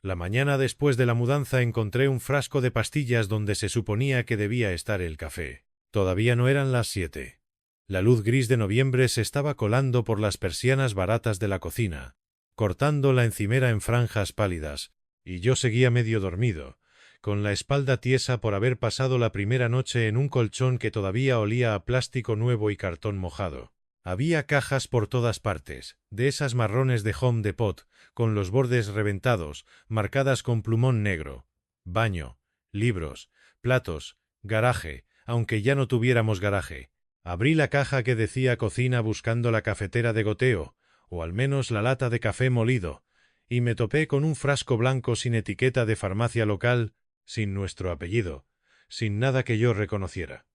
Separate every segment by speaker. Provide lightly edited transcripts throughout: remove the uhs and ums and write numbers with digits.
Speaker 1: La mañana después de la mudanza encontré un frasco de pastillas donde se suponía que debía estar el café. Todavía no eran las 7. La luz gris de noviembre se estaba colando por las persianas baratas de la cocina, cortando la encimera en franjas pálidas, y yo seguía medio dormido, con la espalda tiesa por haber pasado la primera noche en un colchón que todavía olía a plástico nuevo y cartón mojado. Había cajas por todas partes, de esas marrones de Home Depot, con los bordes reventados, marcadas con plumón negro. Baño, libros, platos, garaje, aunque ya no tuviéramos garaje. Abrí la caja que decía cocina buscando la cafetera de goteo, o al menos la lata de café molido, y me topé con un frasco blanco sin etiqueta de farmacia local, sin nuestro apellido, sin nada que yo reconociera.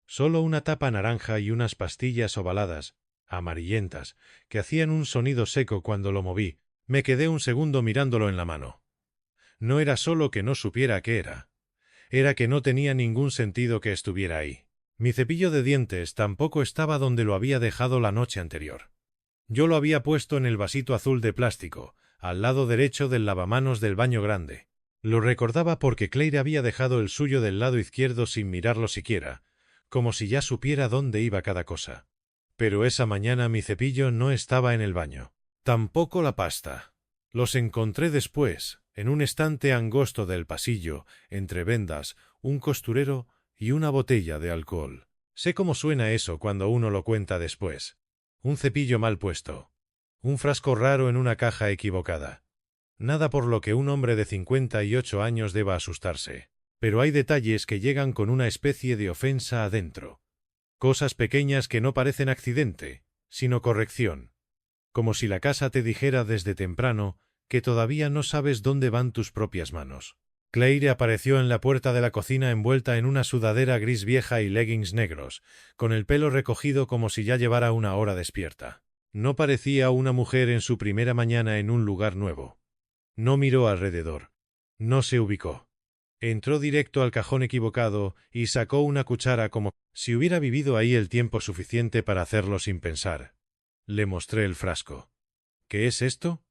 Speaker 1: Solo una tapa naranja y unas pastillas ovaladas, amarillentas, que hacían un sonido seco cuando lo moví. Me quedé un segundo mirándolo en la mano. No era solo que no supiera qué era. Era que no tenía ningún sentido que estuviera ahí. Mi cepillo de dientes tampoco estaba donde lo había dejado la noche anterior. Yo lo había puesto en el vasito azul de plástico, al lado derecho del lavamanos del baño grande. Lo recordaba porque Claire había dejado el suyo del lado izquierdo sin mirarlo siquiera, como si ya supiera dónde iba cada cosa. Pero esa mañana mi cepillo no estaba en el baño. Tampoco la pasta. Los encontré después, en un estante angosto del pasillo, entre vendas, un costurero y una botella de alcohol. Sé cómo suena eso cuando uno lo cuenta después. Un cepillo mal puesto. Un frasco raro en una caja equivocada. Nada por lo que un hombre de 58 años deba asustarse. Pero hay detalles que llegan con una especie de ofensa adentro. Cosas pequeñas que no parecen accidente, sino corrección. Como si la casa te dijera desde temprano que todavía no sabes dónde van tus propias manos. Claire apareció en la puerta de la cocina envuelta en una sudadera gris vieja y leggings negros, con el pelo recogido como si ya llevara una hora despierta. No parecía una mujer en su primera mañana en un lugar nuevo. No miró alrededor. No se ubicó. Entró directo al cajón equivocado y sacó una cuchara como si hubiera vivido ahí el tiempo suficiente para hacerlo sin pensar. Le mostré el frasco. ¿Qué es esto?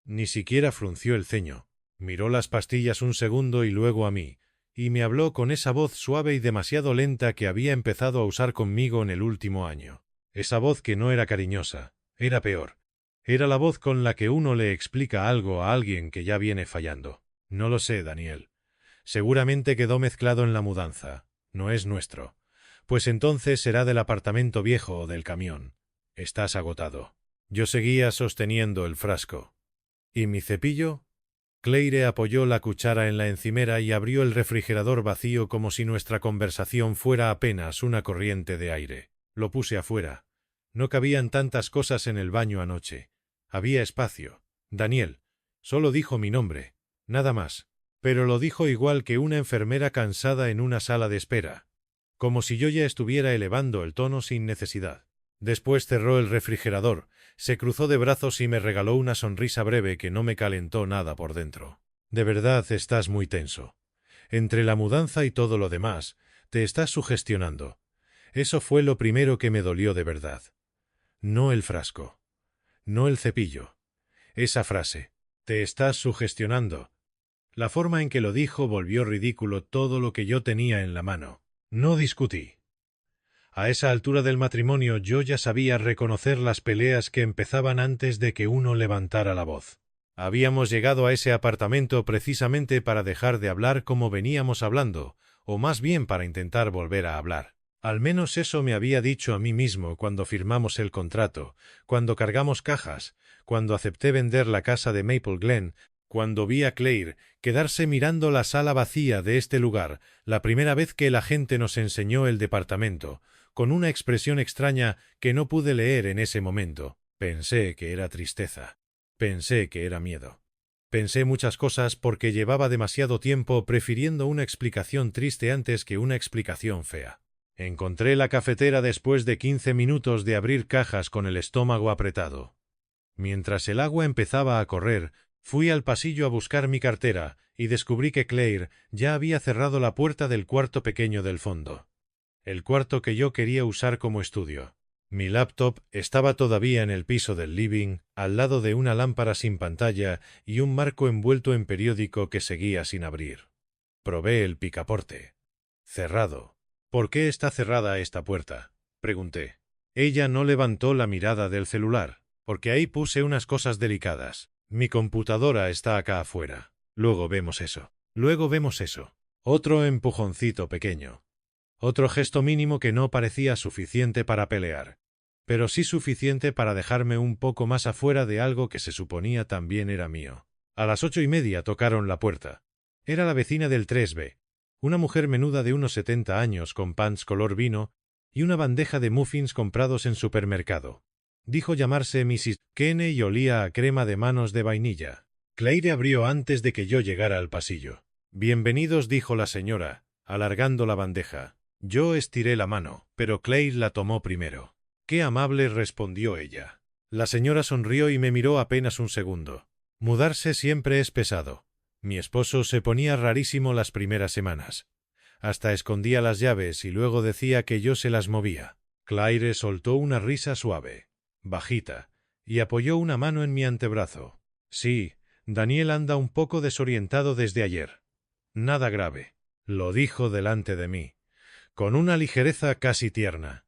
Speaker 1: Ni siquiera frunció el ceño. Miró las pastillas un segundo y luego a mí, y me habló con esa voz suave y demasiado lenta que había empezado a usar conmigo en el último año. Esa voz que no era cariñosa, era peor. Era la voz con la que uno le explica algo a alguien que ya viene fallando. No lo sé, Daniel. Seguramente quedó mezclado en la mudanza. No es nuestro. Pues entonces será del apartamento viejo o del camión. Estás agotado. Yo seguía sosteniendo el frasco. ¿Y mi cepillo? Claire apoyó la cuchara en la encimera y abrió el refrigerador vacío como si nuestra conversación fuera apenas una corriente de aire. Lo puse afuera. No cabían tantas cosas en el baño anoche. Había espacio. Daniel. Solo dijo mi nombre. Nada más. Pero lo dijo igual que una enfermera cansada en una sala de espera. Como si yo ya estuviera elevando el tono sin necesidad. Después cerró el refrigerador, se cruzó de brazos y me regaló una sonrisa breve que no me calentó nada por dentro. De verdad estás muy tenso. Entre la mudanza y todo lo demás, te estás sugestionando. Eso fue lo primero que me dolió de verdad. No el frasco. No el cepillo. Esa frase. Te estás sugestionando. La forma en que lo dijo volvió ridículo todo lo que yo tenía en la mano. No discutí. A esa altura del matrimonio yo ya sabía reconocer las peleas que empezaban antes de que uno levantara la voz. Habíamos llegado a ese apartamento precisamente para dejar de hablar como veníamos hablando, o más bien para intentar volver a hablar. Al menos eso me había dicho a mí mismo cuando firmamos el contrato, cuando cargamos cajas, cuando acepté vender la casa de Maple Glen, cuando vi a Claire quedarse mirando la sala vacía de este lugar, la primera vez que el agente nos enseñó el departamento, con una expresión extraña que no pude leer en ese momento. Pensé que era tristeza. Pensé que era miedo. Pensé muchas cosas porque llevaba demasiado tiempo prefiriendo una explicación triste antes que una explicación fea. Encontré la cafetera después de 15 minutos de abrir cajas con el estómago apretado. Mientras el agua empezaba a correr, fui al pasillo a buscar mi cartera y descubrí que Claire ya había cerrado la puerta del cuarto pequeño del fondo. El cuarto que yo quería usar como estudio. Mi laptop estaba todavía en el piso del living, al lado de una lámpara sin pantalla y un marco envuelto en periódico que seguía sin abrir. Probé el picaporte. Cerrado. ¿Por qué está cerrada esta puerta?, pregunté. Ella no levantó la mirada del celular. Porque ahí puse unas cosas delicadas. Mi computadora está acá afuera. Luego vemos eso. Luego vemos eso. Otro empujoncito pequeño. Otro gesto mínimo que no parecía suficiente para pelear, pero sí suficiente para dejarme un poco más afuera de algo que se suponía también era mío. A las 8:30 tocaron la puerta. Era la vecina del 3B, una mujer menuda de unos 70 años con pants color vino y una bandeja de muffins comprados en supermercado. Dijo llamarse Mrs. Kenne y olía a crema de manos de vainilla. Claire abrió antes de que yo llegara al pasillo. «Bienvenidos», dijo la señora, alargando la bandeja. Yo estiré la mano, pero Claire la tomó primero. «Qué amable», respondió ella. La señora sonrió y me miró apenas un segundo. Mudarse siempre es pesado. Mi esposo se ponía rarísimo las primeras semanas. Hasta escondía las llaves y luego decía que yo se las movía. Claire soltó una risa suave, bajita, y apoyó una mano en mi antebrazo. «Sí, Daniel anda un poco desorientado desde ayer. Nada grave», lo dijo delante de mí, con una ligereza casi tierna,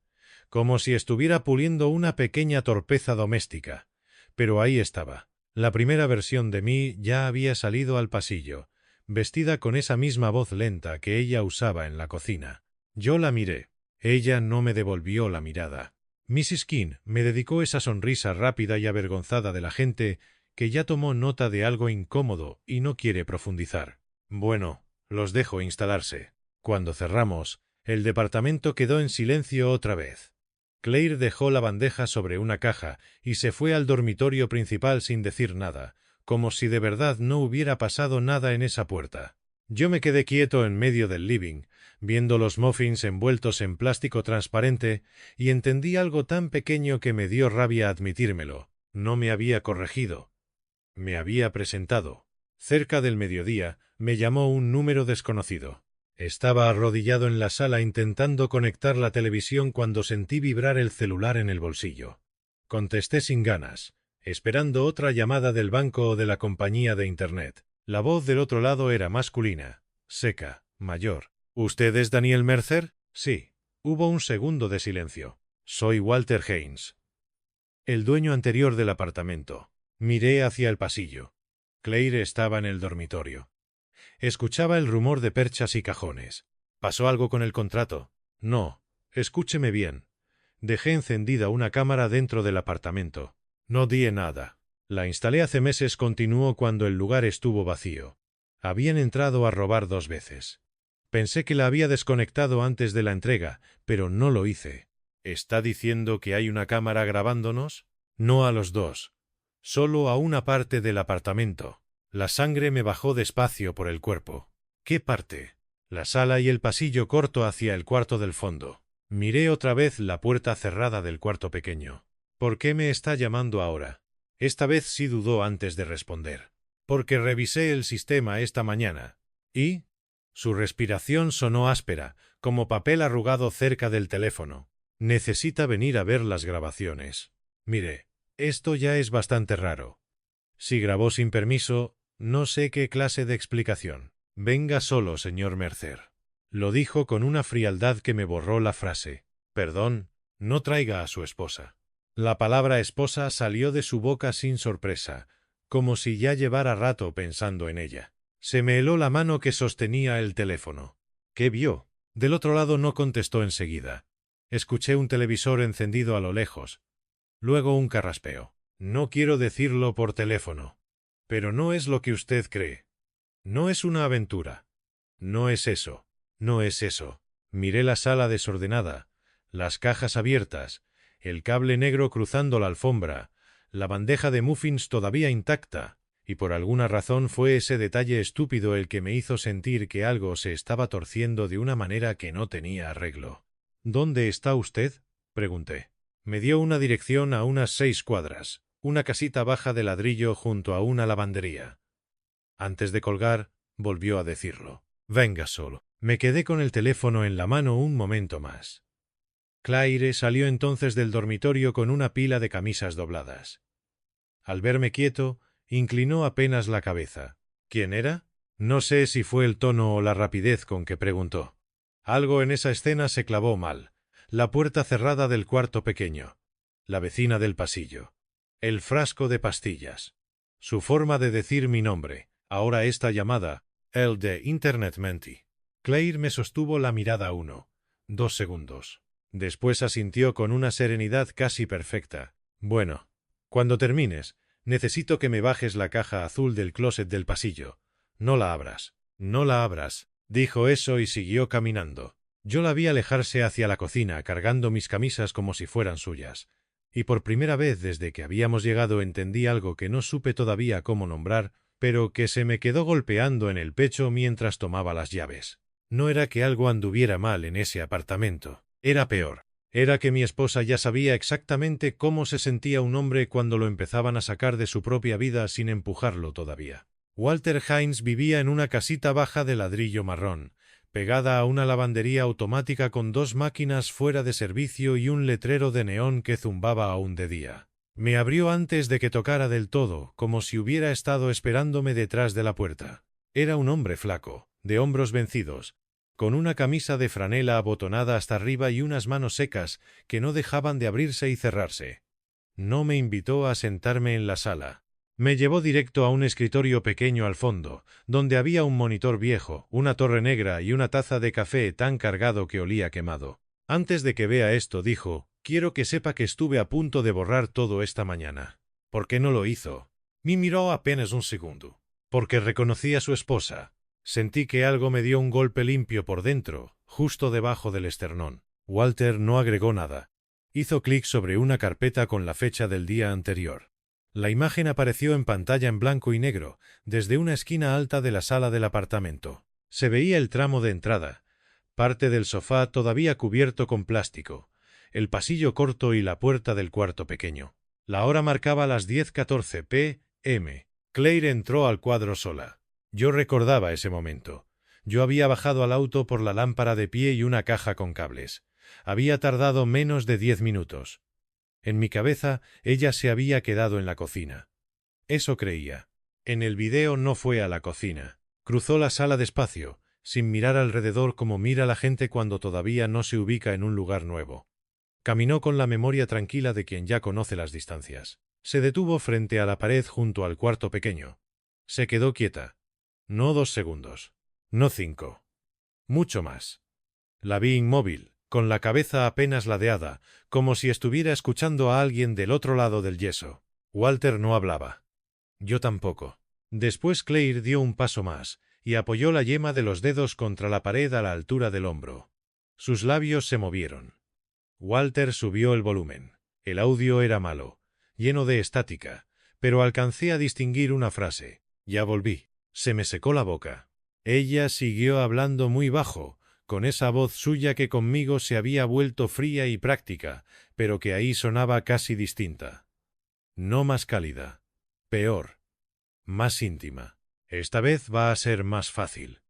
Speaker 1: como si estuviera puliendo una pequeña torpeza doméstica. Pero ahí estaba. La primera versión de mí ya había salido al pasillo, vestida con esa misma voz lenta que ella usaba en la cocina. Yo la miré. Ella no me devolvió la mirada. Mrs. King me dedicó esa sonrisa rápida y avergonzada de la gente que ya tomó nota de algo incómodo y no quiere profundizar. Bueno, los dejo instalarse. Cuando cerramos, el departamento quedó en silencio otra vez. Claire dejó la bandeja sobre una caja y se fue al dormitorio principal sin decir nada, como si de verdad no hubiera pasado nada en esa puerta. Yo me quedé quieto en medio del living, viendo los muffins envueltos en plástico transparente, y entendí algo tan pequeño que me dio rabia admitírmelo. No me había corregido. Me había presentado. Cerca del mediodía, me llamó un número desconocido. Estaba arrodillado en la sala intentando conectar la televisión cuando sentí vibrar el celular en el bolsillo. Contesté sin ganas, esperando otra llamada del banco o de la compañía de Internet. La voz del otro lado era masculina, seca, mayor. «¿Usted es Daniel Mercer?» «Sí». Hubo un segundo de silencio. «Soy Walter Haynes, el dueño anterior del apartamento». Miré hacia el pasillo. Claire estaba en el dormitorio. Escuchaba el rumor de perchas y cajones. «¿Pasó algo con el contrato?» «No. Escúcheme bien. Dejé encendida una cámara dentro del apartamento. No di nada. La instalé hace meses», continuó cuando el lugar estuvo vacío. «Habían entrado a robar 2 veces. Pensé que la había desconectado antes de la entrega, pero no lo hice». «¿Está diciendo que hay una cámara grabándonos?» «No a los 2. Solo a una parte del apartamento». La sangre me bajó despacio por el cuerpo. «¿Qué parte?» «La sala y el pasillo corto hacia el cuarto del fondo». Miré otra vez la puerta cerrada del cuarto pequeño. «¿Por qué me está llamando ahora?» Esta vez sí dudó antes de responder. «Porque revisé el sistema esta mañana». «¿Y?» Su respiración sonó áspera, como papel arrugado cerca del teléfono. «Necesita venir a ver las grabaciones. Mire, esto ya es bastante raro. Si grabó sin permiso, no sé qué clase de explicación». «Venga solo, señor Mercer», lo dijo con una frialdad que me borró la frase. «Perdón, no traiga a su esposa». La palabra esposa salió de su boca sin sorpresa, como si ya llevara rato pensando en ella. Se me heló la mano que sostenía el teléfono. ¿Qué vio? Del otro lado no contestó enseguida. Escuché un televisor encendido a lo lejos. Luego un carraspeo. «No quiero decirlo por teléfono, pero no es lo que usted cree. No es una aventura. No es eso. No es eso». Miré la sala desordenada, las cajas abiertas, el cable negro cruzando la alfombra, la bandeja de muffins todavía intacta, y por alguna razón fue ese detalle estúpido el que me hizo sentir que algo se estaba torciendo de una manera que no tenía arreglo. «¿Dónde está usted?», pregunté. Me dio una dirección a unas 6 cuadras, una casita baja de ladrillo junto a una lavandería. Antes de colgar, volvió a decirlo. «Venga solo». Me quedé con el teléfono en la mano un momento más. Claire salió entonces del dormitorio con una pila de camisas dobladas. Al verme quieto, inclinó apenas la cabeza. ¿Quién era? No sé si fue el tono o la rapidez con que preguntó. Algo en esa escena se clavó mal. La puerta cerrada del cuarto pequeño. La vecina del pasillo. El frasco de pastillas. Su forma de decir mi nombre. Ahora esta llamada. El de Internet Menti. Claire me sostuvo la mirada 2 segundos. Después asintió con una serenidad casi perfecta. Bueno. Cuando termines, necesito que me bajes la caja azul del closet del pasillo. No la abras. No la abras. Dijo eso y siguió caminando. Yo la vi alejarse hacia la cocina, cargando mis camisas como si fueran suyas. Y por primera vez desde que habíamos llegado entendí algo que no supe todavía cómo nombrar, pero que se me quedó golpeando en el pecho mientras tomaba las llaves. No era que algo anduviera mal en ese apartamento. Era peor. Era que mi esposa ya sabía exactamente cómo se sentía un hombre cuando lo empezaban a sacar de su propia vida sin empujarlo todavía. Walter Hines vivía en una casita baja de ladrillo marrón, pegada a una lavandería automática con 2 máquinas fuera de servicio y un letrero de neón que zumbaba aún de día. Me abrió antes de que tocara del todo, como si hubiera estado esperándome detrás de la puerta. Era un hombre flaco, de hombros vencidos, con una camisa de franela abotonada hasta arriba y unas manos secas que no dejaban de abrirse y cerrarse. No me invitó a sentarme en la sala. Me llevó directo a un escritorio pequeño al fondo, donde había un monitor viejo, una torre negra y una taza de café tan cargado que olía quemado. Antes de que vea esto, dijo, quiero que sepa que estuve a punto de borrar todo esta mañana. ¿Por qué no lo hizo? Me miró apenas un segundo. Porque reconocí a su esposa. Sentí que algo me dio un golpe limpio por dentro, justo debajo del esternón. Walter no agregó nada. Hizo clic sobre una carpeta con la fecha del día anterior. La imagen apareció en pantalla en blanco y negro, desde una esquina alta de la sala del apartamento. Se veía el tramo de entrada, parte del sofá todavía cubierto con plástico, el pasillo corto y la puerta del cuarto pequeño. La hora marcaba las 10:14 p.m. Claire entró al cuadro sola. Yo recordaba ese momento. Yo había bajado al auto por la lámpara de pie y una caja con cables. Había tardado menos de 10 minutos. En mi cabeza, ella se había quedado en la cocina. Eso creía. En el video no fue a la cocina. Cruzó la sala despacio, sin mirar alrededor como mira la gente cuando todavía no se ubica en un lugar nuevo. Caminó con la memoria tranquila de quien ya conoce las distancias. Se detuvo frente a la pared junto al cuarto pequeño. Se quedó quieta. No 2 segundos. No 5. Mucho más. La vi inmóvil, con la cabeza apenas ladeada, como si estuviera escuchando a alguien del otro lado del yeso. Walter no hablaba. Yo tampoco. Después Claire dio un paso más, y apoyó la yema de los dedos contra la pared a la altura del hombro. Sus labios se movieron. Walter subió el volumen. El audio era malo, lleno de estática, pero alcancé a distinguir una frase. Ya volví. Se me secó la boca. Ella siguió hablando muy bajo, con esa voz suya que conmigo se había vuelto fría y práctica, pero que ahí sonaba casi distinta. No más cálida. Peor. Más íntima. Esta vez va a ser más fácil.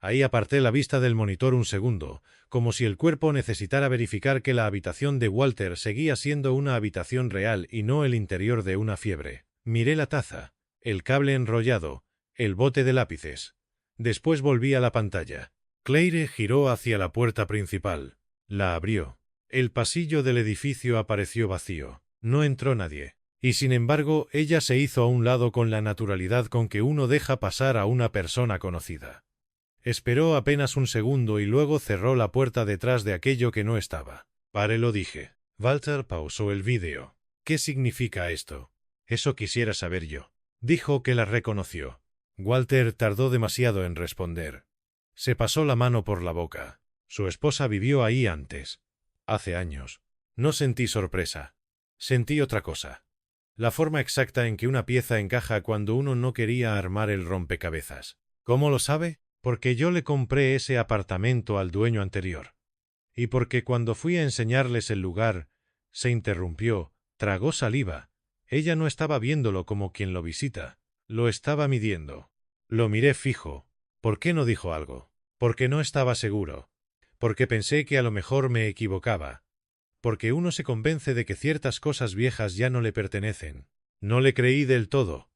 Speaker 1: Ahí aparté la vista del monitor un segundo, como si el cuerpo necesitara verificar que la habitación de Walter seguía siendo una habitación real y no el interior de una fiebre. Miré la taza, el cable enrollado, el bote de lápices. Después volví a la pantalla. Claire giró hacia la puerta principal. La abrió. El pasillo del edificio apareció vacío. No entró nadie. Y sin embargo, ella se hizo a un lado con la naturalidad con que uno deja pasar a una persona conocida. Esperó apenas un segundo y luego cerró la puerta detrás de aquello que no estaba. Pare, lo dije. Walter pausó el vídeo. ¿Qué significa esto? Eso quisiera saber yo. Dijo que la reconoció. Walter tardó demasiado en responder. Se pasó la mano por la boca. Su esposa vivió ahí antes. Hace años. No sentí sorpresa. Sentí otra cosa. La forma exacta en que una pieza encaja cuando uno no quería armar el rompecabezas. ¿Cómo lo sabe? Porque yo le compré ese apartamento al dueño anterior. Y porque cuando fui a enseñarles el lugar, se interrumpió, tragó saliva. Ella no estaba viéndolo como quien lo visita. Lo estaba midiendo. Lo miré fijo. ¿Por qué no dijo algo? Porque no estaba seguro. Porque pensé que a lo mejor me equivocaba. porque uno se convence de que ciertas cosas viejas ya no le pertenecen. No le creí del todo.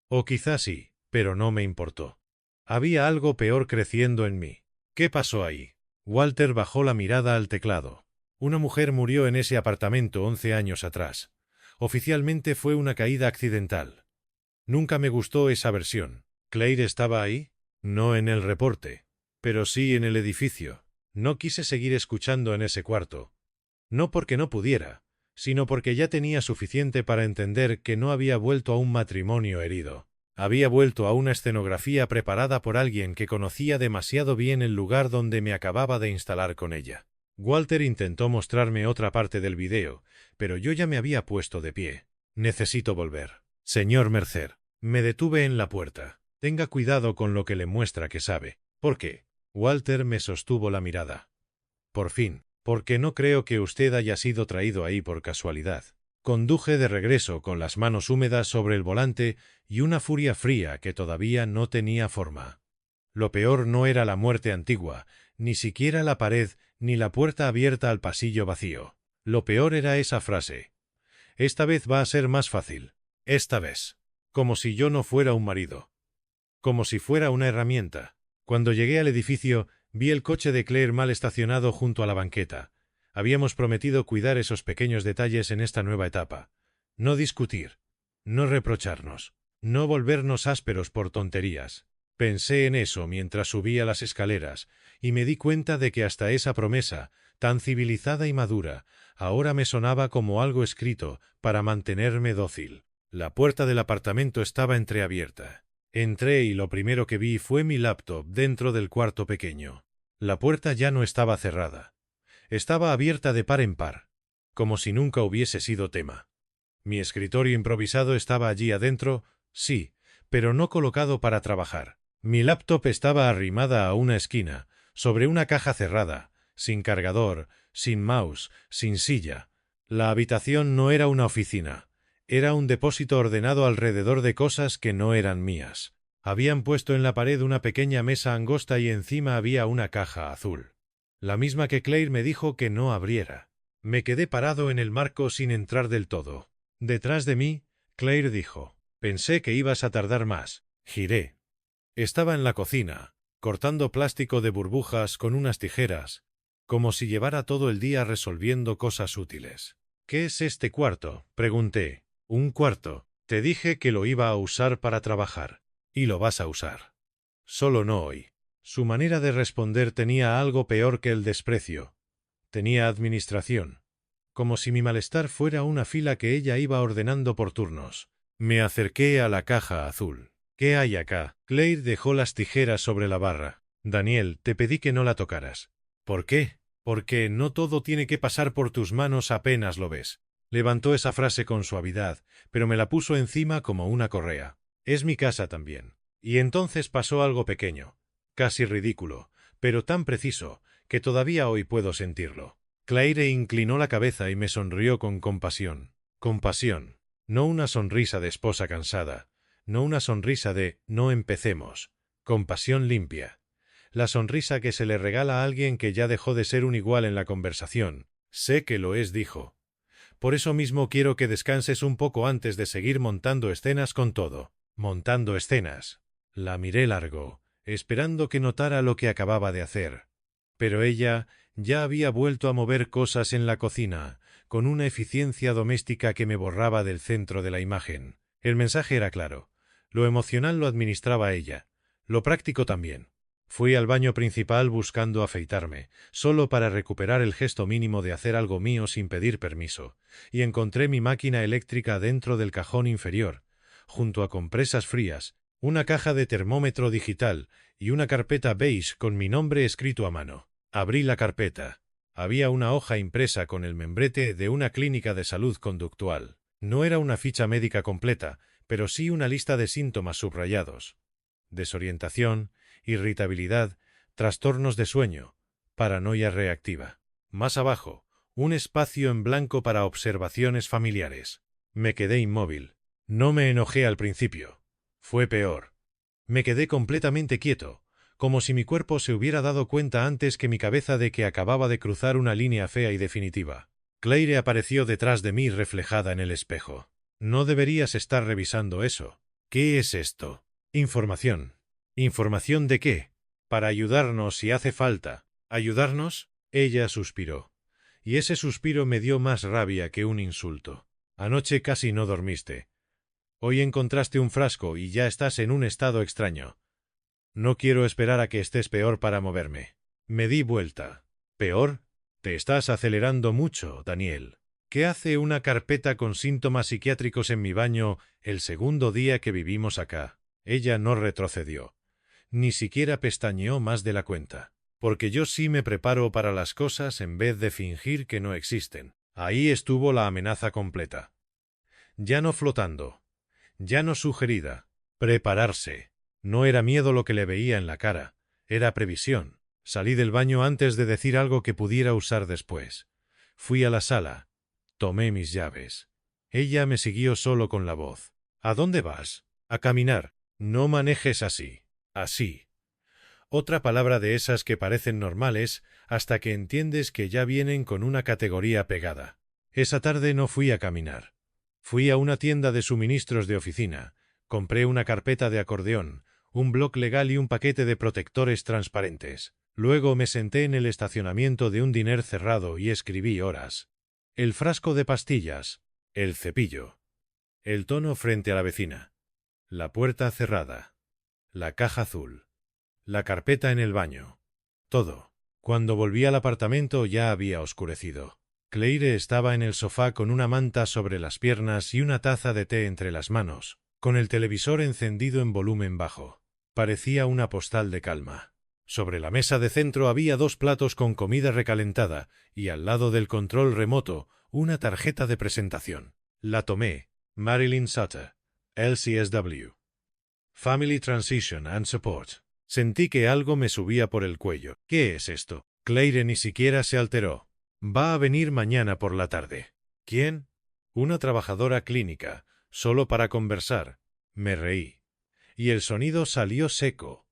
Speaker 1: O quizás sí, pero no me importó. Había algo peor creciendo en mí. ¿Qué pasó ahí? Walter bajó la mirada al teclado. Una mujer murió en ese apartamento 11 años atrás. Oficialmente fue una caída accidental. Nunca me gustó esa versión. ¿Claire estaba ahí? No en el reporte, pero sí en el edificio. No quise seguir escuchando en ese cuarto. No porque no pudiera, sino porque ya tenía suficiente para entender que no había vuelto a un matrimonio herido. Había vuelto a una escenografía preparada por alguien que conocía demasiado bien el lugar donde me acababa de instalar con ella. Walter intentó mostrarme otra parte del video, pero yo ya me había puesto de pie. Necesito volver. Señor Mercer. Me detuve en la puerta. Tenga cuidado con lo que le muestra que sabe. ¿Por qué? Walter me sostuvo la mirada. Por fin, porque no creo que usted haya sido traído ahí por casualidad. Conduje de regreso con las manos húmedas sobre el volante y una furia fría que todavía no tenía forma. Lo peor no era la muerte antigua, ni siquiera la pared ni la puerta abierta al pasillo vacío. Lo peor era esa frase. Esta vez va a ser más fácil. Esta vez. Como si yo no fuera un marido. Como si fuera una herramienta. Cuando llegué al edificio, vi el coche de Claire mal estacionado junto a la banqueta. Habíamos prometido cuidar esos pequeños detalles en esta nueva etapa. No discutir. No reprocharnos. No volvernos ásperos por tonterías. Pensé en eso mientras subía las escaleras, y me di cuenta de que hasta esa promesa, tan civilizada y madura, ahora me sonaba como algo escrito para mantenerme dócil. La puerta del apartamento estaba entreabierta. Entré y lo primero que vi fue mi laptop dentro del cuarto pequeño. La puerta ya no estaba cerrada. Estaba abierta de par en par, como si nunca hubiese sido tema. Mi escritorio improvisado estaba allí adentro, sí, pero no colocado para trabajar. Mi laptop estaba arrimada a una esquina, sobre una caja cerrada, sin cargador, sin mouse, sin silla. La habitación no era una oficina. Era un depósito ordenado alrededor de cosas que no eran mías. Habían puesto en la pared una pequeña mesa angosta y encima había una caja azul. La misma que Claire me dijo que no abriera. Me quedé parado en el marco sin entrar del todo. Detrás de mí, Claire dijo: «Pensé que ibas a tardar más». Giré. Estaba en la cocina, cortando plástico de burbujas con unas tijeras, como si llevara todo el día resolviendo cosas útiles. «¿Qué es este cuarto?», pregunté. «Un cuarto. Te dije que lo iba a usar para trabajar. Y lo vas a usar. Solo no hoy». Su manera de responder tenía algo peor que el desprecio. Tenía administración. Como si mi malestar fuera una fila que ella iba ordenando por turnos. Me acerqué a la caja azul. «¿Qué hay acá?». Claire dejó las tijeras sobre la barra. «Daniel, te pedí que no la tocaras». «¿Por qué?». «Porque no todo tiene que pasar por tus manos apenas lo ves». Levantó esa frase con suavidad, pero me la puso encima como una correa. «Es mi casa también». Y entonces pasó algo pequeño, casi ridículo, pero tan preciso, que todavía hoy puedo sentirlo. Claire inclinó la cabeza y me sonrió con compasión. Compasión. No una sonrisa de esposa cansada, no una sonrisa de «no empecemos». Compasión limpia. La sonrisa que se le regala a alguien que ya dejó de ser un igual en la conversación. «Sé que lo es», dijo. «Por eso mismo quiero que descanses un poco antes de seguir montando escenas con todo». «Montando escenas». La miré largo, esperando que notara lo que acababa de hacer. Pero ella ya había vuelto a mover cosas en la cocina, con una eficiencia doméstica que me borraba del centro de la imagen. El mensaje era claro. Lo emocional lo administraba ella. Lo práctico también. Fui al baño principal buscando afeitarme, solo para recuperar el gesto mínimo de hacer algo mío sin pedir permiso, y encontré mi máquina eléctrica dentro del cajón inferior, junto a compresas frías, una caja de termómetro digital y una carpeta beige con mi nombre escrito a mano. Abrí la carpeta. Había una hoja impresa con el membrete de una clínica de salud conductual. No era una ficha médica completa, pero sí una lista de síntomas subrayados. Desorientación, irritabilidad, trastornos de sueño, paranoia reactiva. Más abajo, un espacio en blanco para observaciones familiares. Me quedé inmóvil. No me enojé al principio. Fue peor. Me quedé completamente quieto, como si mi cuerpo se hubiera dado cuenta antes que mi cabeza de que acababa de cruzar una línea fea y definitiva. Claire apareció detrás de mí reflejada en el espejo. No deberías estar revisando eso. ¿Qué es esto? Información. ¿Información de qué? Para ayudarnos si hace falta. ¿Ayudarnos? Ella suspiró. Y ese suspiro me dio más rabia que un insulto. Anoche casi no dormiste. Hoy encontraste un frasco y ya estás en un estado extraño. No quiero esperar a que estés peor para moverme. Me di vuelta. ¿Peor? Te estás acelerando mucho, Daniel. ¿Qué hace una carpeta con síntomas psiquiátricos en mi baño el segundo día que vivimos acá? Ella no retrocedió. Ni siquiera pestañeó más de la cuenta. Porque yo sí me preparo para las cosas en vez de fingir que no existen. Ahí estuvo la amenaza completa. Ya no flotando. Ya no sugerida. Prepararse. No era miedo lo que le veía en la cara. Era previsión. Salí del baño antes de decir algo que pudiera usar después. Fui a la sala. Tomé mis llaves. Ella me siguió solo con la voz. ¿A dónde vas? A caminar. No manejes así. Así. Otra palabra de esas que parecen normales hasta que entiendes que ya vienen con una categoría pegada. Esa tarde no fui a caminar. Fui a una tienda de suministros de oficina. Compré una carpeta de acordeón, un bloc legal y un paquete de protectores transparentes. Luego me senté en el estacionamiento de un diner cerrado y escribí horas. El frasco de pastillas. El cepillo. El tono frente a la vecina. La puerta cerrada. La caja azul. La carpeta en el baño. Todo. Cuando volví al apartamento ya había oscurecido. Claire estaba en el sofá con una manta sobre las piernas y una taza de té entre las manos, con el televisor encendido en volumen bajo. Parecía una postal de calma. Sobre la mesa de centro había 2 platos con comida recalentada y al lado del control remoto una tarjeta de presentación. La tomé. Marilyn Sutter, LCSW. Family Transition and Support. Sentí que algo me subía por el cuello. ¿Qué es esto? Claire ni siquiera se alteró. Va a venir mañana por la tarde. ¿Quién? Una trabajadora clínica, solo para conversar. Me reí. Y el sonido salió seco.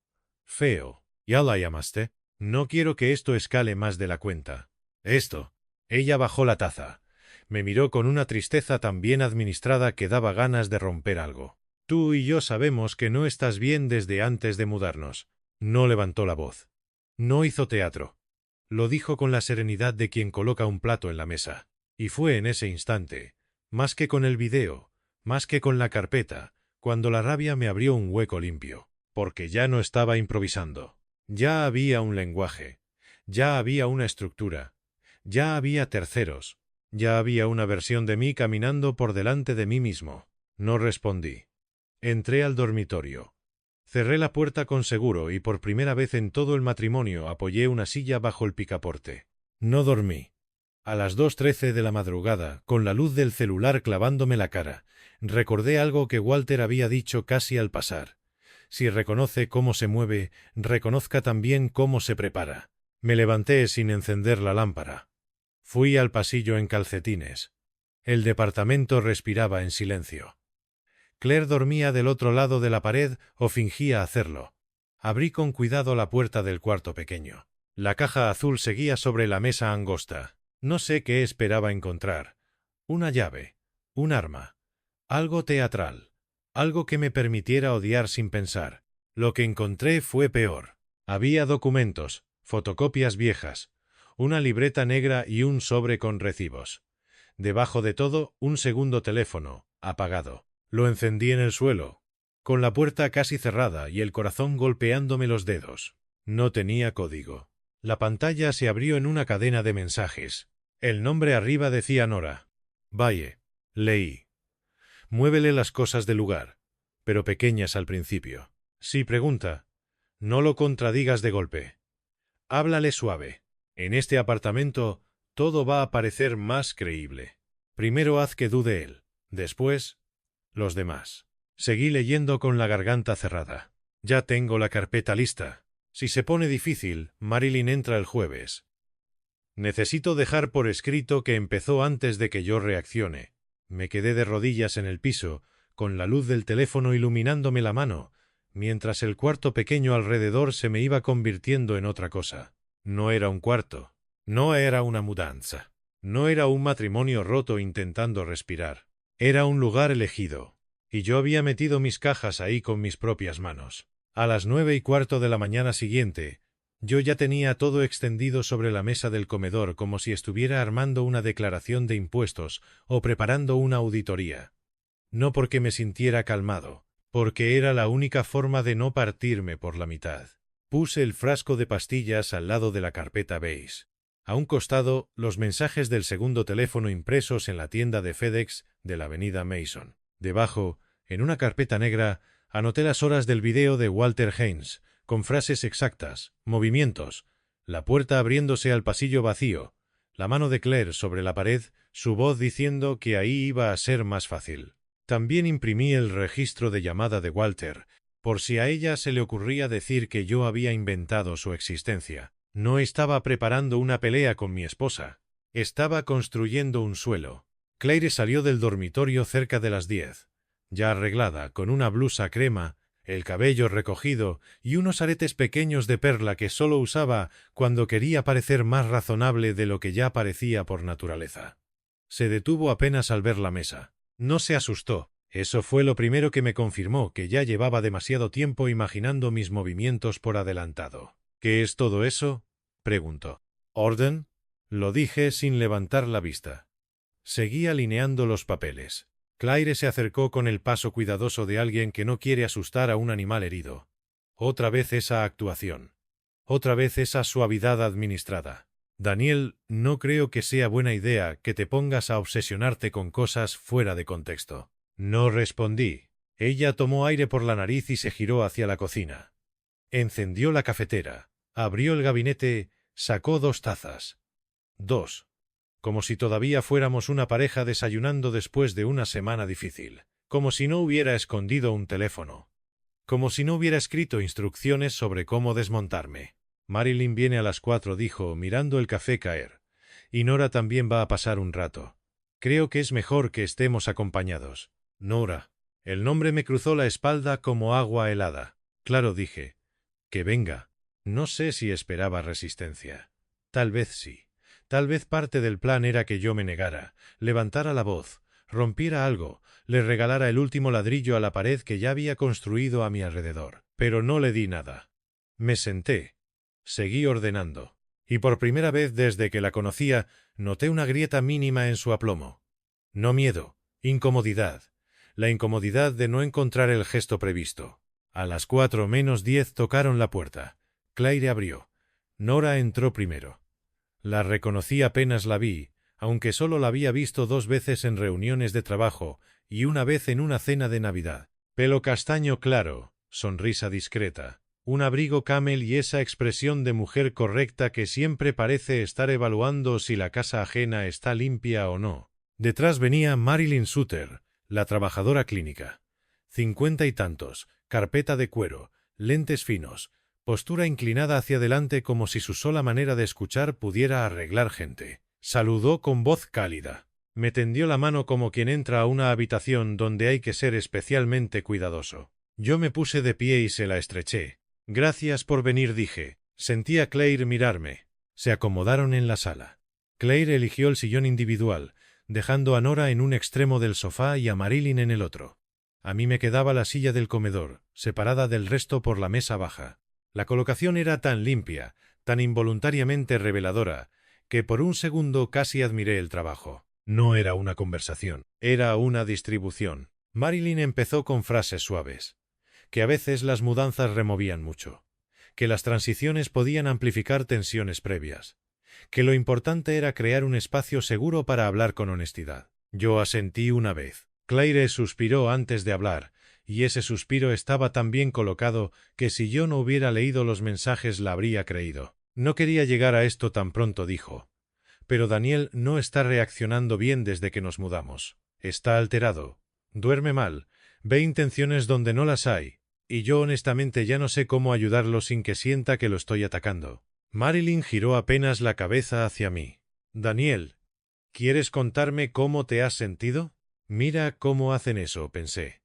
Speaker 1: Feo. ¿Ya la llamaste? No quiero que esto escale más de la cuenta. Esto. Ella bajó la taza. Me miró con una tristeza tan bien administrada que daba ganas de romper algo. Tú y yo sabemos que no estás bien desde antes de mudarnos. No levantó la voz. No hizo teatro. Lo dijo con la serenidad de quien coloca un plato en la mesa. Y fue en ese instante, más que con el video, más que con la carpeta, cuando la rabia me abrió un hueco limpio. Porque ya no estaba improvisando. Ya había un lenguaje. Ya había una estructura. Ya había terceros. Ya había una versión de mí caminando por delante de mí mismo. No respondí. Entré al dormitorio. Cerré la puerta con seguro y por primera vez en todo el matrimonio apoyé una silla bajo el picaporte. No dormí. A las 2:13 de la madrugada, con la luz del celular clavándome la cara, recordé algo que Walter había dicho casi al pasar. Si reconoce cómo se mueve, reconozca también cómo se prepara. Me levanté sin encender la lámpara. Fui al pasillo en calcetines. El departamento respiraba en silencio. Claire dormía del otro lado de la pared o fingía hacerlo. Abrí con cuidado la puerta del cuarto pequeño. La caja azul seguía sobre la mesa angosta. No sé qué esperaba encontrar. Una llave. Un arma. Algo teatral. Algo que me permitiera odiar sin pensar. Lo que encontré fue peor. Había documentos, fotocopias viejas, una libreta negra y un sobre con recibos. Debajo de todo, un segundo teléfono, apagado. Lo encendí en el suelo, con la puerta casi cerrada y el corazón golpeándome los dedos. No tenía código. La pantalla se abrió en una cadena de mensajes. El nombre arriba decía Nora. Valle. Leí. Muévele las cosas del lugar, pero pequeñas al principio. Si pregunta, no lo contradigas de golpe. Háblale suave. En este apartamento, todo va a parecer más creíble. Primero haz que dude él. Después, los demás. Seguí leyendo con la garganta cerrada. Ya tengo la carpeta lista. Si se pone difícil, Marilyn entra el jueves. Necesito dejar por escrito que empezó antes de que yo reaccione. Me quedé de rodillas en el piso, con la luz del teléfono iluminándome la mano, mientras el cuarto pequeño alrededor se me iba convirtiendo en otra cosa. No era un cuarto. No era una mudanza. No era un matrimonio roto intentando respirar. Era un lugar elegido. Y yo había metido mis cajas ahí con mis propias manos. A las 9:15 de la mañana siguiente, yo ya tenía todo extendido sobre la mesa del comedor como si estuviera armando una declaración de impuestos o preparando una auditoría. No porque me sintiera calmado, porque era la única forma de no partirme por la mitad. Puse el frasco de pastillas al lado de la carpeta beige. A un costado, los mensajes del segundo teléfono impresos en la tienda de FedEx de la avenida Mason. Debajo, en una carpeta negra, anoté las horas del video de Walter Haynes, con frases exactas, movimientos, la puerta abriéndose al pasillo vacío, la mano de Claire sobre la pared, su voz diciendo que ahí iba a ser más fácil. También imprimí el registro de llamada de Walter, por si a ella se le ocurría decir que yo había inventado su existencia. No estaba preparando una pelea con mi esposa. Estaba construyendo un suelo. Claire salió del dormitorio cerca de las 10, ya arreglada, con una blusa crema, el cabello recogido y unos aretes pequeños de perla que solo usaba cuando quería parecer más razonable de lo que ya parecía por naturaleza. Se detuvo apenas al ver la mesa. No se asustó. Eso fue lo primero que me confirmó que ya llevaba demasiado tiempo imaginando mis movimientos por adelantado. ¿Qué es todo eso?, preguntó. ¿Orden? Lo dije sin levantar la vista. Seguí alineando los papeles. Claire se acercó con el paso cuidadoso de alguien que no quiere asustar a un animal herido. Otra vez esa actuación. Otra vez esa suavidad administrada. Daniel, no creo que sea buena idea que te pongas a obsesionarte con cosas fuera de contexto. No respondí. Ella tomó aire por la nariz y se giró hacia la cocina. Encendió la cafetera, abrió el gabinete, sacó 2 tazas. 2. Como si todavía fuéramos una pareja desayunando después de una semana difícil. Como si no hubiera escondido un teléfono. Como si no hubiera escrito instrucciones sobre cómo desmontarme. Marilyn viene a las 4, dijo, mirando el café caer. Y Nora también va a pasar un rato. Creo que es mejor que estemos acompañados. Nora. El nombre me cruzó la espalda como agua helada. Claro, dije. Que venga. No sé si esperaba resistencia. Tal vez sí. Tal vez parte del plan era que yo me negara, levantara la voz, rompiera algo, le regalara el último ladrillo a la pared que ya había construido a mi alrededor. Pero no le di nada. Me senté. Seguí ordenando. Y por primera vez desde que la conocía, noté una grieta mínima en su aplomo. No miedo, incomodidad. La incomodidad de no encontrar el gesto previsto. A las 4:10 tocaron la puerta. Claire abrió. Nora entró primero. La reconocí apenas la vi, aunque solo la había visto 2 veces en reuniones de trabajo y una vez en una cena de Navidad. Pelo castaño claro, sonrisa discreta, un abrigo camel y esa expresión de mujer correcta que siempre parece estar evaluando si la casa ajena está limpia o no. Detrás venía Marilyn Suter, la trabajadora clínica. 50 y tantos, carpeta de cuero, lentes finos, postura inclinada hacia adelante como si su sola manera de escuchar pudiera arreglar gente. Saludó con voz cálida. Me tendió la mano como quien entra a una habitación donde hay que ser especialmente cuidadoso. Yo me puse de pie y se la estreché. Gracias por venir, dije. Sentí a Claire mirarme. Se acomodaron en la sala. Claire eligió el sillón individual, dejando a Nora en un extremo del sofá y a Marilyn en el otro. A mí me quedaba la silla del comedor, separada del resto por la mesa baja. La colocación era tan limpia, tan involuntariamente reveladora, que por un segundo casi admiré el trabajo. No era una conversación, era una distribución. Marilyn empezó con frases suaves. Que a veces las mudanzas removían mucho. Que las transiciones podían amplificar tensiones previas. Que lo importante era crear un espacio seguro para hablar con honestidad. Yo asentí una vez. Claire suspiró antes de hablar, y ese suspiro estaba tan bien colocado que si yo no hubiera leído los mensajes la habría creído. No quería llegar a esto tan pronto, dijo. Pero Daniel no está reaccionando bien desde que nos mudamos. Está alterado. Duerme mal. Ve intenciones donde no las hay. Y yo honestamente ya no sé cómo ayudarlo sin que sienta que lo estoy atacando. Marilyn giró apenas la cabeza hacia mí. Daniel, ¿quieres contarme cómo te has sentido? Mira cómo hacen eso, pensé.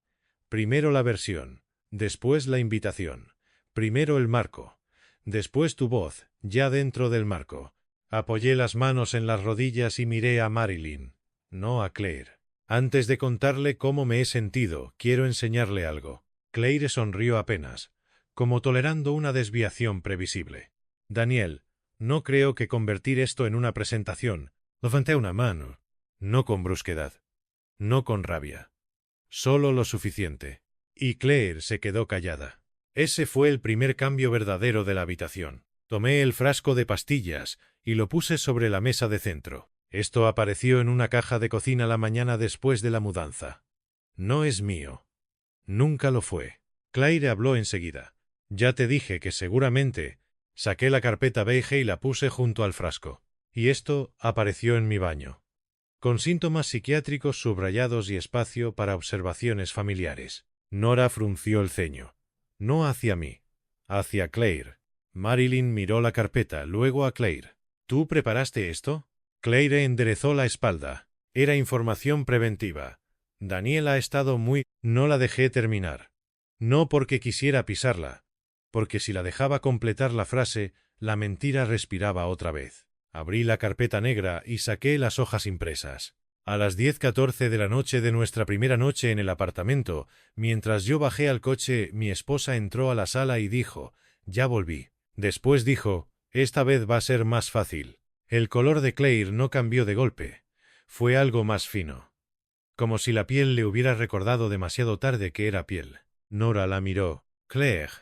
Speaker 1: Primero la versión, después la invitación, primero el marco, después tu voz, ya dentro del marco. Apoyé las manos en las rodillas y miré a Marilyn, no a Claire. Antes de contarle cómo me he sentido, quiero enseñarle algo. Claire sonrió apenas, como tolerando una desviación previsible. Daniel, no creo que convertir esto en una presentación. Levanté una mano. No con brusquedad. No con rabia. Solo lo suficiente. Y Claire se quedó callada. Ese fue el primer cambio verdadero de la habitación. Tomé el frasco de pastillas y lo puse sobre la mesa de centro. Esto apareció en una caja de cocina la mañana después de la mudanza. No es mío. Nunca lo fue. Claire habló enseguida. Ya te dije que seguramente. Saqué la carpeta beige y la puse junto al frasco. Y esto apareció en mi baño. Con síntomas psiquiátricos subrayados y espacio para observaciones familiares. Nora frunció el ceño. No hacia mí. Hacia Claire. Marilyn miró la carpeta, luego a Claire. ¿Tú preparaste esto? Claire enderezó la espalda. Era información preventiva. Daniel ha estado muy... No la dejé terminar. No porque quisiera pisarla. Porque si la dejaba completar la frase, la mentira respiraba otra vez. Abrí la carpeta negra y saqué las hojas impresas. A las 10:14 de la noche de nuestra primera noche en el apartamento, mientras yo bajé al coche, mi esposa entró a la sala y dijo, «Ya volví». Después dijo, «Esta vez va a ser más fácil». El color de Claire no cambió de golpe. Fue algo más fino. Como si la piel le hubiera recordado demasiado tarde que era piel. Nora la miró. «Claire».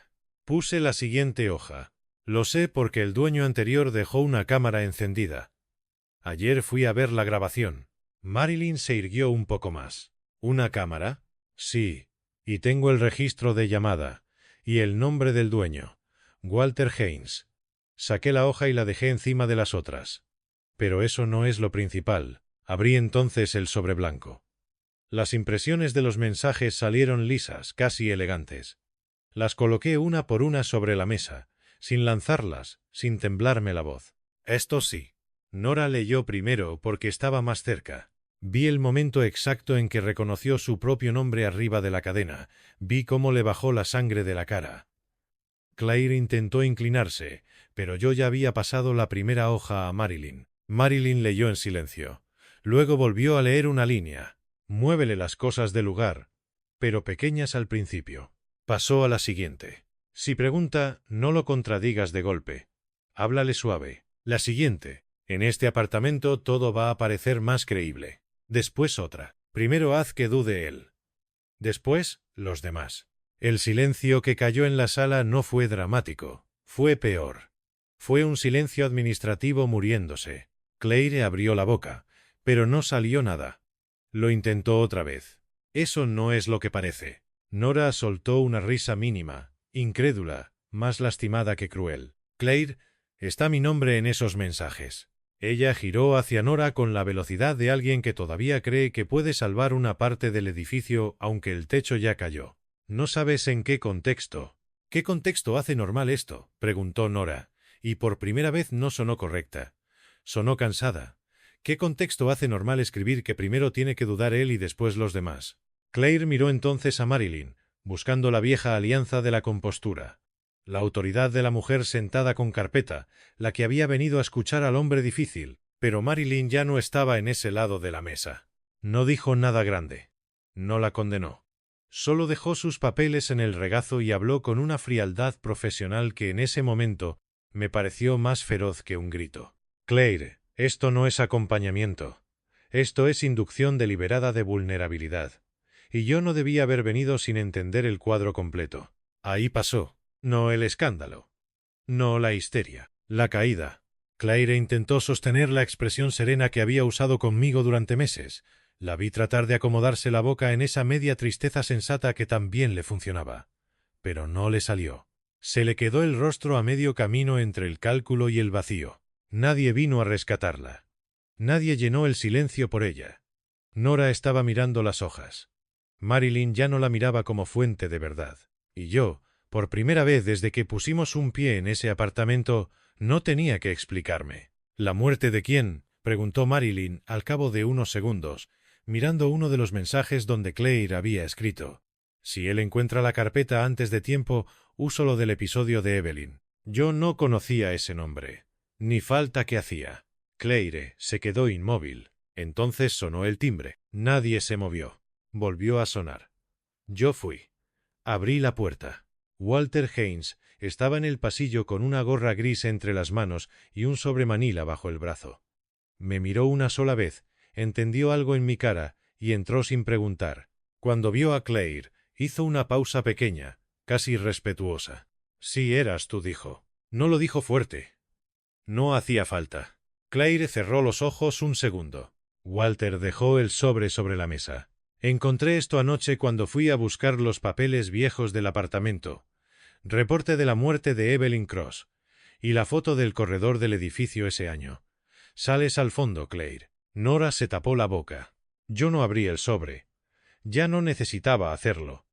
Speaker 1: Puse la siguiente hoja. Lo sé porque el dueño anterior dejó una cámara encendida. Ayer fui a ver la grabación. Marilyn se irguió un poco más. ¿Una cámara? Sí. Y tengo el registro de llamada. Y el nombre del dueño. Walter Haynes. Saqué la hoja y la dejé encima de las otras. Pero eso no es lo principal. Abrí entonces el sobre blanco. Las impresiones de los mensajes salieron lisas, casi elegantes. Las coloqué una por una sobre la mesa, sin lanzarlas, sin temblarme la voz. Esto sí. Nora leyó primero porque estaba más cerca. Vi el momento exacto en que reconoció su propio nombre arriba de la cadena. Vi cómo le bajó la sangre de la cara. Claire intentó inclinarse, pero yo ya había pasado la primera hoja a Marilyn. Marilyn leyó en silencio. Luego volvió a leer una línea. Muévele las cosas del lugar, pero pequeñas al principio. Pasó a la siguiente. Si pregunta, no lo contradigas de golpe. Háblale suave. La siguiente. En este apartamento todo va a parecer más creíble. Después otra. Primero haz que dude él. Después, los demás. El silencio que cayó en la sala no fue dramático. Fue peor. Fue un silencio administrativo muriéndose. Claire abrió la boca, pero no salió nada. Lo intentó otra vez. Eso no es lo que parece. Nora soltó una risa mínima, incrédula, más lastimada que cruel. Claire, está mi nombre en esos mensajes. Ella giró hacia Nora con la velocidad de alguien que todavía cree que puede salvar una parte del edificio aunque el techo ya cayó. No sabes en qué contexto. ¿Qué contexto hace normal esto?, preguntó Nora, y por primera vez no sonó correcta. Sonó cansada. ¿Qué contexto hace normal escribir que primero tiene que dudar él y después los demás? Claire miró entonces a Marilyn, buscando la vieja alianza de la compostura. La autoridad de la mujer sentada con carpeta, la que había venido a escuchar al hombre difícil, pero Marilyn ya no estaba en ese lado de la mesa. No dijo nada grande. No la condenó. Solo dejó sus papeles en el regazo y habló con una frialdad profesional que en ese momento me pareció más feroz que un grito. Claire, esto no es acompañamiento. Esto es inducción deliberada de vulnerabilidad. Y yo no debía haber venido sin entender el cuadro completo. Ahí pasó. No el escándalo. No la histeria. La caída. Claire intentó sostener la expresión serena que había usado conmigo durante meses. La vi tratar de acomodarse la boca en esa media tristeza sensata que tan bien le funcionaba. Pero no le salió. Se le quedó el rostro a medio camino entre el cálculo y el vacío. Nadie vino a rescatarla. Nadie llenó el silencio por ella. Nora estaba mirando las hojas. Marilyn ya no la miraba como fuente de verdad. Y yo, por primera vez desde que pusimos un pie en ese apartamento, no tenía que explicarme. ¿La muerte de quién?, preguntó Marilyn al cabo de unos segundos, mirando uno de los mensajes donde Claire había escrito. Si él encuentra la carpeta antes de tiempo, uso lo del episodio de Evelyn. Yo no conocía ese nombre. Ni falta que hacía. Claire se quedó inmóvil. Entonces sonó el timbre. Nadie se movió. Volvió a sonar. Yo fui. Abrí la puerta. Walter Haynes estaba en el pasillo con una gorra gris entre las manos y un sobremanila bajo el brazo. Me miró una sola vez, entendió algo en mi cara y entró sin preguntar. Cuando vio a Claire, hizo una pausa pequeña, casi respetuosa. Sí eras tú, dijo. No lo dijo fuerte. No hacía falta. Claire cerró los ojos un segundo. Walter dejó el sobre la mesa. Encontré esto anoche cuando fui a buscar los papeles viejos del apartamento. Reporte de la muerte de Evelyn Cross. Y la foto del corredor del edificio ese año. Sales al fondo, Claire. Nora se tapó la boca. Yo no abrí el sobre. Ya no necesitaba hacerlo.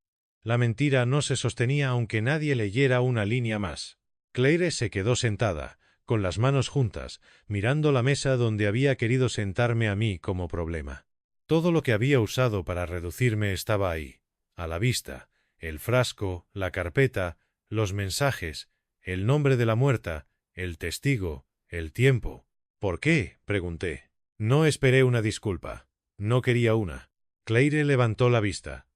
Speaker 1: La mentira no se sostenía aunque nadie leyera una línea más. Claire se quedó sentada, con las manos juntas, mirando la mesa donde había querido sentarme a mí como problema. Todo lo que había usado para reducirme estaba ahí, a la vista, el frasco, la carpeta, los mensajes, el nombre de la muerta, el testigo, el tiempo. ¿Por qué?, pregunté. No esperé una disculpa. No quería una. Claire levantó la vista.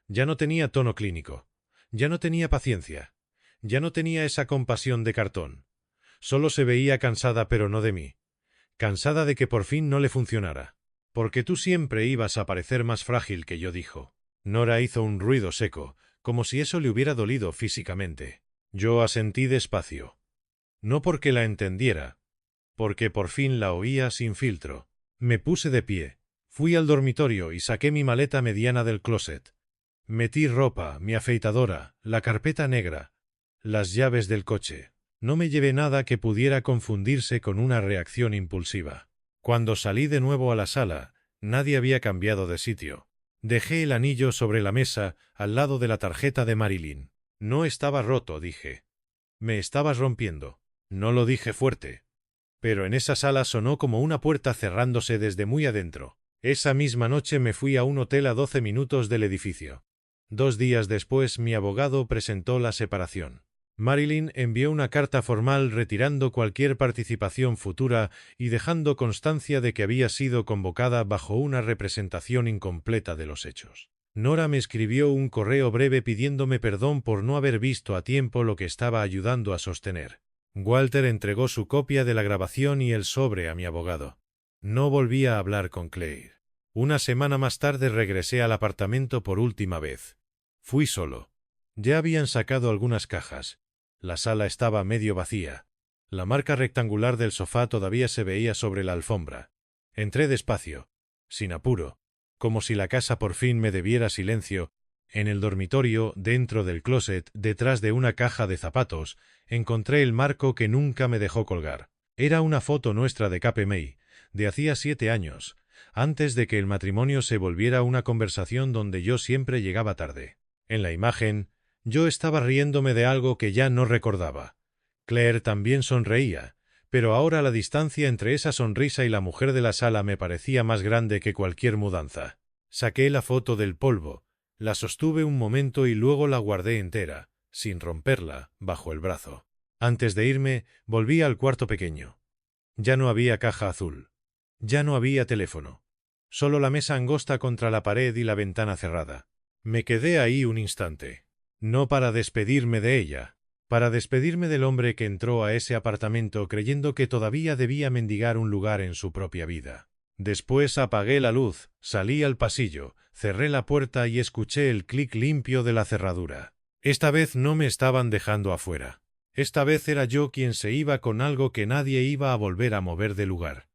Speaker 1: Ya no tenía tono clínico. Ya no tenía paciencia. Ya no tenía esa compasión de cartón. Solo se veía cansada, pero no de mí. Cansada de que por fin no le funcionara. Porque tú siempre ibas a parecer más frágil que yo, dijo. Nora hizo un ruido seco, como si eso le hubiera dolido físicamente. Yo asentí despacio. No porque la entendiera, porque por fin la oía sin filtro. Me puse de pie. Fui al dormitorio y saqué mi maleta mediana del closet. Metí ropa, mi afeitadora, la carpeta negra, las llaves del coche. No me llevé nada que pudiera confundirse con una reacción impulsiva. Cuando salí de nuevo a la sala, nadie había cambiado de sitio. Dejé el anillo sobre la mesa, al lado de la tarjeta de Marilyn. No estaba roto, dije. Me estabas rompiendo. No lo dije fuerte. Pero en esa sala sonó como una puerta cerrándose desde muy adentro. Esa misma noche me fui a un hotel a 12 minutos del edificio. 2 días después mi abogado presentó la separación. Marilyn envió una carta formal retirando cualquier participación futura y dejando constancia de que había sido convocada bajo una representación incompleta de los hechos. Nora me escribió un correo breve pidiéndome perdón por no haber visto a tiempo lo que estaba ayudando a sostener. Walter entregó su copia de la grabación y el sobre a mi abogado. No volví a hablar con Claire. Una semana más tarde regresé al apartamento por última vez. Fui solo. Ya habían sacado algunas cajas. La sala estaba medio vacía. La marca rectangular del sofá todavía se veía sobre la alfombra. Entré despacio, sin apuro, como si la casa por fin me debiera silencio. En el dormitorio, dentro del closet, detrás de una caja de zapatos, encontré el marco que nunca me dejó colgar. Era una foto nuestra de Cape May, de hacía 7 años, antes de que el matrimonio se volviera una conversación donde yo siempre llegaba tarde. En la imagen, yo estaba riéndome de algo que ya no recordaba. Claire también sonreía, pero ahora la distancia entre esa sonrisa y la mujer de la sala me parecía más grande que cualquier mudanza. Saqué la foto del polvo, la sostuve un momento y luego la guardé entera, sin romperla, bajo el brazo. Antes de irme, volví al cuarto pequeño. Ya no había caja azul. Ya no había teléfono. Solo la mesa angosta contra la pared y la ventana cerrada. Me quedé ahí un instante. No para despedirme de ella, para despedirme del hombre que entró a ese apartamento creyendo que todavía debía mendigar un lugar en su propia vida. Después apagué la luz, salí al pasillo, cerré la puerta y escuché el clic limpio de la cerradura. Esta vez no me estaban dejando afuera. Esta vez era yo quien se iba con algo que nadie iba a volver a mover de lugar.